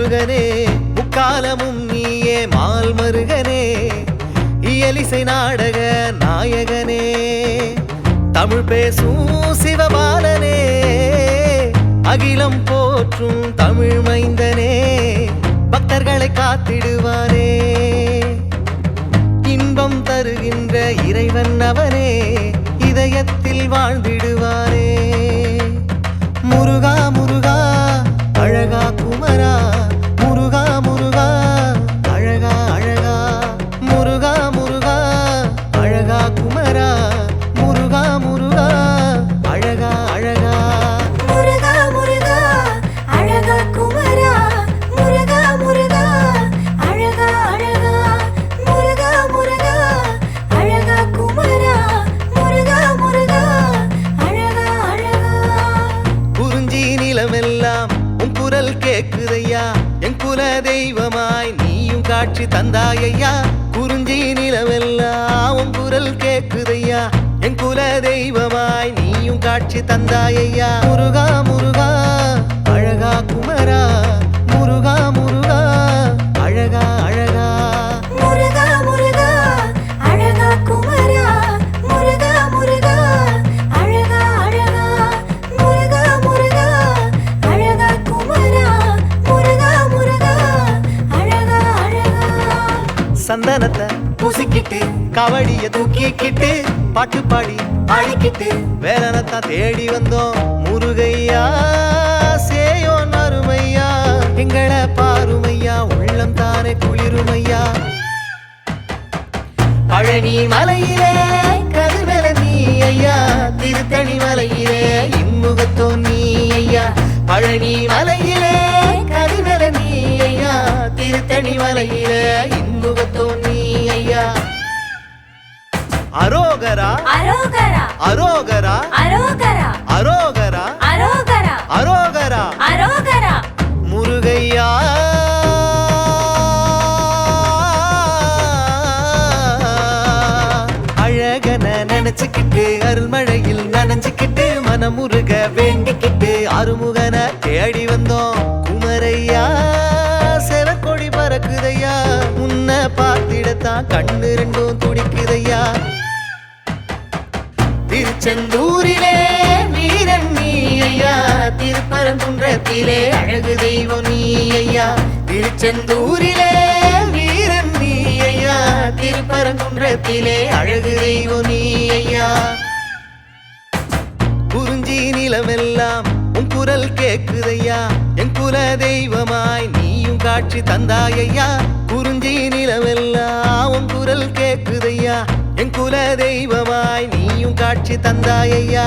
முருகனே முக்காலமும் நீயே மால் மருகனே இயலிசை நாடக நாயகனே தமிழ் பேசும் சிவபாலனே அகிலம் போற்றும் தமிழ் மைந்தனே பக்தர்களை காத்திடுவானே இன்பம் தருகின்ற இறைவன் அவனே இதயத்தில் வாழ்ந்திடுவானே முருகா முருகா அழகா குமரா முருகா முருகா அழகா அழகா முருகா முருகா அழகா குமரா முருகா முருகா அழகா அழகா முருகா முருகா அழகா குமரா முருகா முருகா அழகா அழகா முருகா முருகா அழகா குமரா முருகா முருகா அழகா அழகா குறிஞ்சி நிலமெல்லாம் உன் குரல் கேக்குதையா என் குல தெய்வமாய் நீயும் காட்சி தந்தாயையா குறிஞ்சி நிலமெல்லாம் உன் குரல் கேக்குதையா என் குல தெய்வமாய் நீயும் காட்சி தந்தாயையா முருகா முருகா அழகா குமரா முருகா முருகா அழகா அழகா முருகா முருகா அழகா குமரா முருகா முருகா அழகா அழகா முருகா முருகா அழகா குமரா முருகா முருகா அழகா அழகா சந்தனத்தை பூசிக்கிட்டு கவடிய தூக்கிக்கிட்டு பாட்டு பாடி ஆடிக்கிட்டு வேலனத்தான் தேடி வந்தோம் முருகையா சேயோ நறுமையா எங்களை பாருமையா உள்ளம் தானே குளிருமையா பழனி மலையிலே கருவெல நீ ஐயா திருத்தணி மலையிலே இன்முகத்தோ நீ ஐயா பழனி மலையிலே கருவெல நீ ஐயா திருத்தணி மலையிலே இன்முகத்தோ நீ ஐயா அரோகரா அரோகரா அரோகரா அரோகரா அரோகரா அரோகரா அரோகரா அரோகரா முருகையா அழகன நினைச்சுக்கிட்டு அருள்மழையில் நனைஞ்சுக்கிட்டு மனமுருக வேண்டிக்கிட்டு அருமுகன தேடி வந்தோம் குமரையா செவக்கொடி பறக்குதையா உன்னை பார்த்திடத்தான் கண்ணு ரெண்டும் துடிக்குதையா திருச்செந்தூரிலே வீரன் நீ ஐயா திருப்பரங்குன்றத்திலே அழகு தெய்வம் நீ ஐயா திருச்செந்தூரிலே வீரன் நீ ஐயா திருப்பரங்குன்றத்திலே அழகு தெய்வம் நீ ஐயா குறிஞ்சி நிலமெல்லாம் உன் குரல் கேக்குதையா என் குல தெய்வமாய் நீயும் காட்சி தந்தாயையா குறிஞ்சி நிலமெல்லாம் உன் குரல் கேக்குதையா என் குல தெய்வமாய் நீயும் காட்சி தந்தாயையா